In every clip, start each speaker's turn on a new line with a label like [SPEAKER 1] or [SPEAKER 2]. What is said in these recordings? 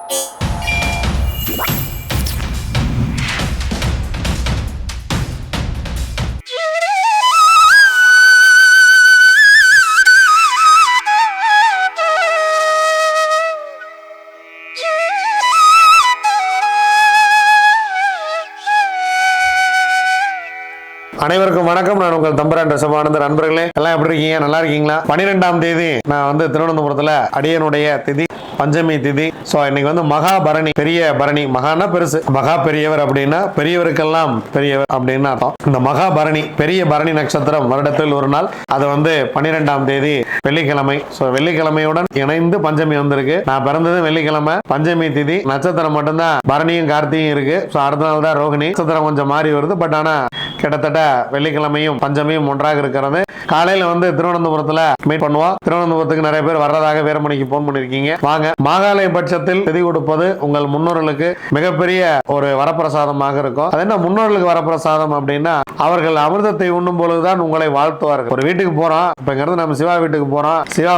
[SPEAKER 1] அனைவருக்கும் வணக்கம். நான் உங்கள் தம்பரான் ரசமானந்த. நண்பர்களே எல்லாம் எப்படி இருக்கீங்க? நல்லா இருக்கீங்களா? 12ஆம் தேதி நான் திருவனந்தபுரத்துல அடியனுடைய திதி பஞ்சமி திதி. ஸோ இன்னைக்கு மகாபரணி, பெரிய பரணி. மகானா பெருசு, மகா பெரியவர் அப்படின்னா பெரியவருக்கெல்லாம் பெரியவர் அப்படின்னு அர்த்தம். இந்த மகாபரணி பெரிய பரணி நட்சத்திரம் வருடத்தில் ஒரு நாள். அது 12ஆம் தேதி வெள்ளிக்கிழமை. ஸோ வெள்ளிக்கிழமையுடன் இணைந்து பஞ்சமி வந்திருக்கு. நான் பிறந்தது வெள்ளிக்கிழமை, பஞ்சமி திதி. நட்சத்திரம் மட்டும்தான் பரணியும் கார்த்தியும் இருக்கு. ஸோ அடுத்த நாள் தான் ரோகிணி. நட்சத்திரம் கொஞ்சம் மாறி வருது. பட் ஆனா கிட்டத்தட்ட வெள்ளிக்கிழமையும் பஞ்சமியும் ஒன்றாக இருக்கிறது. காலையில திருவனந்தபுரத்துல மீட் பண்ணுவோம். திருவனந்தபுரத்துக்கு நிறைய பேர் வர்றதாக வீரமணிக்கு போன் பண்ணிருக்கீங்க. வாங்க. மாகாளய பட்சத்தில் திதி கொடுப்பது உங்கள் முன்னோர்களுக்கு மிகப்பெரிய ஒரு வரப்பிரசாதமாக இருக்கும். அது என்ன முன்னோர்களுக்கு வரப்பிரசாதம் அப்படின்னா, அவர்கள் அமிர்தத்தை உண்ணும் பொழுதுதான் உங்களை வாழ்த்துவார்கள். ஒரு வீட்டுக்கு போறோம், இப்ப நம்ம சிவா வீட்டுக்கு போறோம். சிவா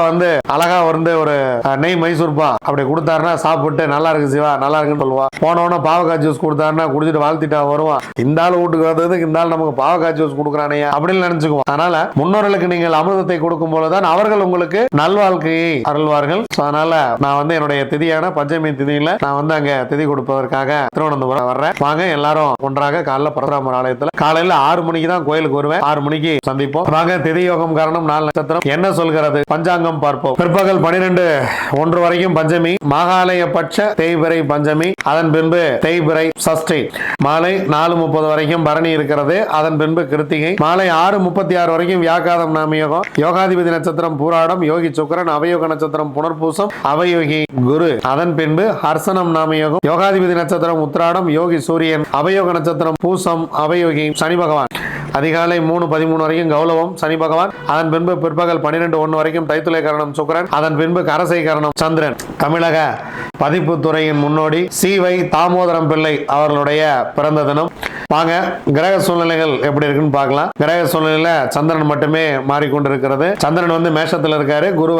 [SPEAKER 1] அழகா ஒரு நெய் மைசூர்பா அப்படி கொடுத்தாருன்னா சாப்பிட்டு நல்லா இருக்கு சிவா, நல்லா இருக்குன்னு சொல்லுவா. போனவன பாவக்காய் ஜூஸ் கொடுத்தாருன்னா குடிச்சிட்டு வாழ்த்திட்டா வருவான். இந்த ஆள் வீட்டுக்கு வந்ததுக்கு இந்த ஆள் நமக்கு பாவக்காய் ஜூஸ் கொடுக்குறானே அப்படின்னு நினைச்சுக்குவோம். அதனால முன்னோர்களுக்கு நீங்கள் அமிர்தத்தை கொடுக்கும் போதுதான் அவர்கள் உங்களுக்கு நல்வாழ்க்கையை அருள்வார்கள். அதனால நான் என்னுடைய திதியான பஞ்சமி திதியில நான் அங்க திதி கொடுப்பதற்காக திருவனந்தபுரம் வர்றேன். வாங்க எல்லாரும் ஒன்றாக காலைல பரசுராமர் ஆலயத்துல காலையில 6 மணிக்கு தான் கோயிலுக்கு வருவேன். 6 மணிக்கு சந்திப்போம். வாங்க. திதி யோகம் காரணம் 4 நட்சத்திரம் என்ன சொல்கிறது பஞ்சாங்கம் பார்ப்போம். பிற்பகல் 12:01 வரைக்கும் பஞ்சமி, மாகாளய பட்ச தேய்பிறை பஞ்சமி. அதன் பின்பு தேய்பிறை சஷ்டி. மாலை 4:30 வரைக்கும் பரணி இருக்கிறது. அதன் பின்பு கிருத்திகை. மாலை 6:36 வரைக்கும் வியாக்காதம் நாமயோகம். யோகாதிபதி நட்சத்திரம் பூராடம், யோகி சுக்கிரன். அவயோக நட்சத்திரம் புனர்பூசம், அவயோகி குரு. அதன் பின்பு ஹர்சனம் நாமயோகம். யோகாதிபதி நட்சத்திரம் உத்திராடம், யோகி சூரியன். அவயோக நட்சத்திரம் பூசம், அவயோகி சனி பகவான். அதிகாலை 3:13 வரைக்கும் கௌலவம், சனி பகவான். அதன் பின்பு பிற்பகல் 12:01 வரைக்கும் தைத்துளை கரணம் சுக்கிரன். அதன் பின்பு கரசை கரணம் சந்திரன். தமிழக பதிப்பு துறையின் முன்னோடி சீவை தாமோதரம் பிள்ளை அவர்களுடைய பிறந்த தினம். வாங்க கிரக சூழ்நிலைகள் எப்படி இருக்குன்னு பார்க்கலாம். கிரக சூழ்நிலையில சந்திரன் மட்டுமே மாறிக்கொண்டிருக்கிறது. சந்திரன் மேஷத்துல இருக்காரு. குரு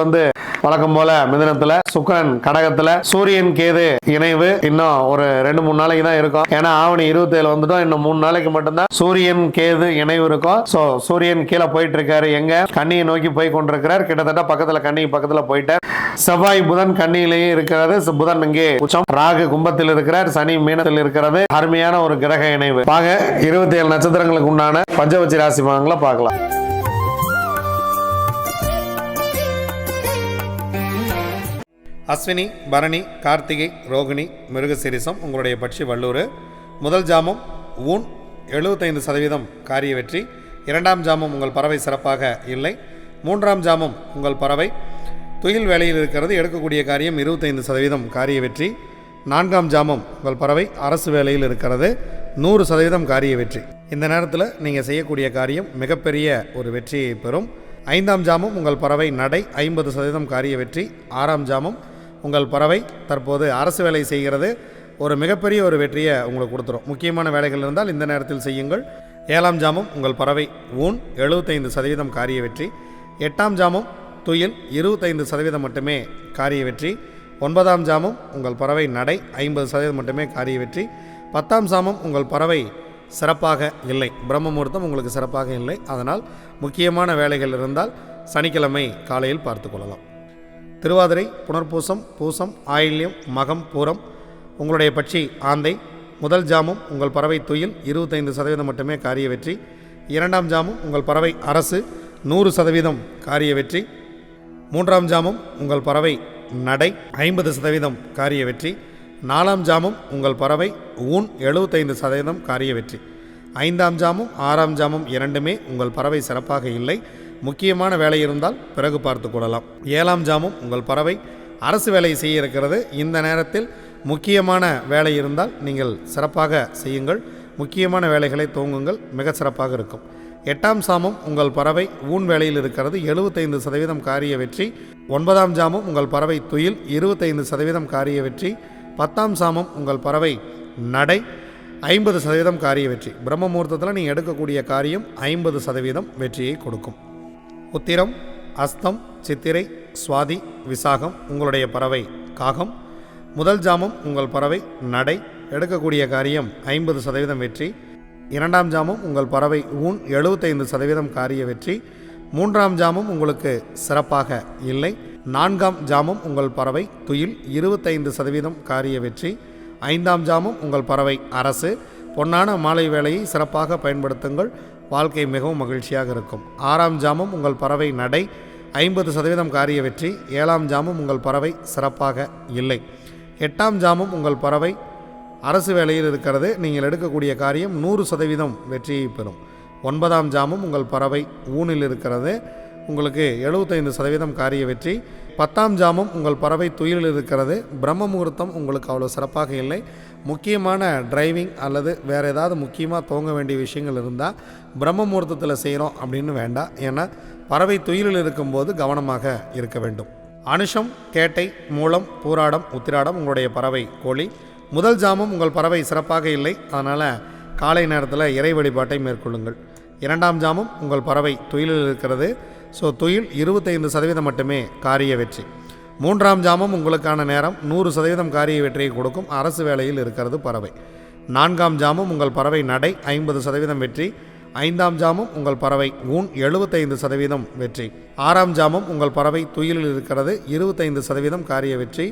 [SPEAKER 1] வழக்கம் போல மிதுனத்துல, சுக்கிரன் கடகத்துல, சூரியன் கேது இணைவு இன்னும் ஒரு 2-3 நாளைக்கு தான் இருக்கும். ஏன்னா ஆவணி 27 வந்துட்டோம். இன்னும் 3 நாளைக்கு மட்டும்தான் சூரியன் கேது இணைவு இருக்கும். சோ சூரியன் கீழே போயிட்டு இருக்காரு. எங்க கன்னியை நோக்கி போய் கொண்டிருக்கிறார். கிட்டத்தட்ட பக்கத்துல கன்னி பக்கத்துல போயிட்டார். செவ்வாய் புதன் கன்னியிலேயே இருக்கிறது. புதன் இங்கே உச்சம். ராகு கும்பத்தில் இருக்கிறார். சனி மீனத்தில் இருக்கிறது. அருமையான ஒரு கிரக இணைவு. வாங்க 27 நட்சத்திரங்களுக்கு உண்டான பஞ்சவச்சி ராசி பலன்களை பார்க்கலாம். அஸ்வினி, பரணி, கார்த்திகை, ரோகிணி, மிருகசீரிசம் உங்களுடைய பட்சி வல்லூர். முதல் ஜாமம் ஊன் 75% காரிய வெற்றி. 2ஆம் ஜாமம் உங்கள் பறவை சிறப்பாக இல்லை. 3ஆம் ஜாமம் உங்கள் பறவை துயில் வேலையில் இருக்கிறது. எடுக்கக்கூடிய காரியம் 25% காரிய வெற்றி. 4ஆம் ஜாமம் உங்கள் பறவை அரசு வேலையில் இருக்கிறது. 100% காரிய வெற்றி. இந்த நேரத்தில் நீங்கள் செய்யக்கூடிய காரியம் மிகப்பெரிய ஒரு வெற்றியை பெறும். 5ஆம் ஜாமம் உங்கள் பறவை நடை 50% காரிய வெற்றி. 6ஆம் ஜாமம் உங்கள் பறவை தற்போது அரசு வேலை செய்கிறது. ஒரு மிகப்பெரிய ஒரு வெற்றியை உங்களுக்கு கொடுத்துரும். முக்கியமான வேலைகள் இருந்தால் இந்த நேரத்தில் செய்யுங்கள். 7ஆம் ஜாமம் உங்கள் பறவை ஊன் 75% காரிய வெற்றி. 8ஆம் ஜாமம் துயில் 25% மட்டுமே காரிய வெற்றி. 9ஆம் ஜாமம் உங்கள் பறவை நடை 50% மட்டுமே காரிய வெற்றி. 10ஆம் ஜாமம் உங்கள் பறவை சிறப்பாக இல்லை. பிரம்ம முகூர்த்தம் உங்களுக்கு சிறப்பாக இல்லை. அதனால் முக்கியமான வேலைகள் இருந்தால் சனிக்கிழமை காலையில் பார்த்து கொள்ளலாம். திருவாதிரை, புனர்பூசம், பூசம், ஆயில்யம், மகம், பூரம் உங்களுடைய பட்சி ஆந்தை. முதல் ஜாமம் உங்கள் பறவை துயில் 25% மட்டுமே காரிய வெற்றி. 2ஆம் ஜாமம் உங்கள் பறவை அரசு 100% காரிய வெற்றி. 3ஆம் ஜாமம் உங்கள் பறவை நடை 50% காரிய வெற்றி. 4ஆம் ஜாமம் உங்கள் பறவை ஊன் 75% காரிய வெற்றி. 5ஆம் ஜாமம் 6ஆம் ஜாமம் இரண்டுமே உங்கள் பறவை சிறப்பாக இல்லை. முக்கியமான வேலை இருந்தால் பிறகு பார்த்து கொள்ளலாம். 7ஆம் ஜாமம் உங்கள் பறவை அரசு வேலை செய்ய இருக்கிறது. இந்த நேரத்தில் முக்கியமான வேலை இருந்தால் நீங்கள் சிறப்பாக செய்யுங்கள். முக்கியமான வேலைகளை துவங்குங்கள், மிக சிறப்பாக இருக்கும். 8ஆம் சாமம் உங்கள் பறவை ஊன் வேலையில் இருக்கிறது. 75% காரிய வெற்றி. 9ஆம் ஜாமம் உங்கள் பறவை துயில் 25% காரிய வெற்றி. 10ஆம் சாமம் உங்கள் பறவை நடை 50% காரிய வெற்றி. பிரம்ம முகூர்த்தத்தில் நீங்கள் எடுக்கக்கூடிய காரியம் 50% வெற்றியை கொடுக்கும். உத்திரம், அஸ்தம், சித்திரை, சுவாதி, விசாகம் உங்களுடைய பறவை காகம். முதல் ஜாமம் உங்கள் பறவை நடை, எடுக்கக்கூடிய காரியம் 50% வெற்றி. இரண்டாம் ஜாமம் உங்கள் பறவை ஊன், 75% காரிய வெற்றி. மூன்றாம் ஜாமம் உங்களுக்கு சிறப்பாக இல்லை. நான்காம் ஜாமம் உங்கள் பறவை துயில், 25% காரிய வெற்றி. ஐந்தாம் ஜாமம் உங்கள் பறவை அரசு, பொன்னான மாலை வேளையை சிறப்பாக பயன்படுத்துங்கள், வாழ்க்கை மிகவும் மகிழ்ச்சியாக இருக்கும். ஆறாம் ஜாமம் உங்கள் பறவை நடை, 50% காரிய வெற்றி. ஏழாம் ஜாமம் உங்கள் பறவை சிறப்பாக இல்லை. எட்டாம் ஜாமம் உங்கள் பறவை அரசு வேலையில் இருக்கிறது, நீங்கள் எடுக்கக்கூடிய காரியம் 100% வெற்றியை பெறும். ஒன்பதாம் ஜாமம் உங்கள் பறவை ஊனில் இருக்கிறது, உங்களுக்கு 75% காரிய வெற்றி. பத்தாம் ஜாமம் உங்கள் பறவை துயிலில் இருக்கிறது, பிரம்ம முகூர்த்தம் உங்களுக்கு அவ்வளோ சிறப்பாக இல்லை. முக்கியமான டிரைவிங் அல்லது வேறு ஏதாவது முக்கியமாக துவங்க வேண்டிய விஷயங்கள் இருந்தால் பிரம்ம முகூர்த்தத்தில் செய்கிறோம் அப்படின்னு வேண்டாம். ஏன்னா பறவை துயிலில் இருக்கும்போது கவனமாக இருக்க வேண்டும். அனுஷம், கேட்டை, மூலம், பூராடம், உத்திராடம் உங்களுடைய பறவை கோழி. முதல் ஜாமம் உங்கள் பறவை சிறப்பாக இல்லை, அதனால் காலை நேரத்தில் இறை வழிபாட்டை மேற்கொள்ளுங்கள். இரண்டாம் ஜாமம் உங்கள் பறவை துயிலில் இருக்கிறது, ஸோ துயில் 25% மட்டுமே காரிய வெற்றி. மூன்றாம் ஜாமம் உங்களுக்கான நேரம் 100% காரிய வெற்றியை கொடுக்கும், அரசு வேலையில் இருக்கிறது பறவை. நான்காம் ஜாமம் உங்கள் பறவை நடை, 50% வெற்றி. ஐந்தாம் ஜாமம் உங்கள் பறவை ஊன், 75% வெற்றி. ஆறாம் ஜாமம் உங்கள் பறவை துயிலில் இருக்கிறது, 25% காரிய வெற்றி.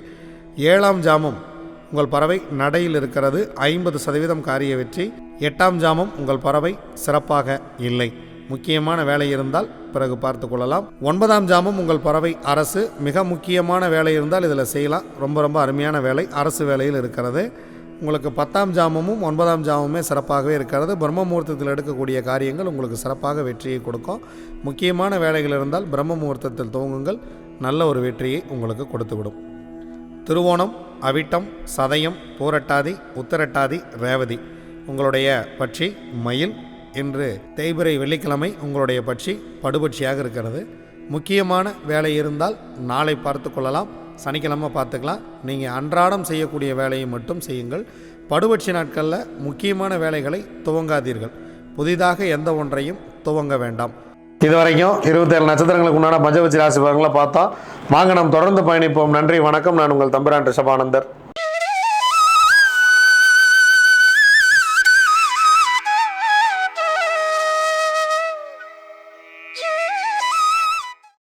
[SPEAKER 1] ஏழாம் ஜாமம் உங்கள் பறவை நடையில் இருக்கிறது, 50% காரிய வெற்றி. எட்டாம் ஜாமம் உங்கள் பறவை சிறப்பாக இல்லை, முக்கியமான வேலை இருந்தால் பிறகு பார்த்து கொள்ளலாம். ஒன்பதாம் ஜாமம் உங்கள் பறவை அரசு, மிக முக்கியமான வேலை இருந்தால் இதில் செய்யலாம், ரொம்ப அருமையான வேலை, அரசு வேலையில் இருக்கிறது. உங்களுக்கு 10ஆம் ஜாமமும் 9ஆம் ஜாமமே சிறப்பாகவே இருக்கிறது. பிரம்ம முகூர்த்தத்தில் எடுக்கக்கூடிய காரியங்கள் உங்களுக்கு சிறப்பாக வெற்றியை கொடுக்கும். முக்கியமான வேலைகள் இருந்தால் பிரம்ம முகூர்த்தத்தில் துவங்குங்கள், நல்ல ஒரு வெற்றியை உங்களுக்கு கொடுத்துவிடும். திருவோணம், அவிட்டம், சதயம், பூரட்டாதி, உத்திரட்டாதி, ரேவதி உங்களுடைய பட்சி மயில். இன்று தேய்பிறை வெள்ளிக்கிழமை உங்களுடைய பட்சி படுபட்சியாக இருக்கிறது. முக்கியமான வேலை இருந்தால் நாளை பார்த்து கொள்ளலாம், சனிக்கிழமை பார்த்துக்கலாம். நீங்கள் அன்றாடம் செய்யக்கூடிய வேலையை மட்டும் செய்யுங்கள். படுபட்சி நாட்களில் முக்கியமான வேலைகளை துவங்காதீர்கள், புதிதாக எந்த ஒன்றையும் துவங்க வேண்டாம். இதுவரைக்கும் 27 நட்சத்திரங்களுக்கு உண்டான பஞ்சபட்சி ராசி பலன்களை பார்த்தோம். வாங்க நாம் தொடர்ந்து பயணிப்போம். நன்றி, வணக்கம். நான் உங்கள் தம்பிரான் ரிஷபானந்தர்.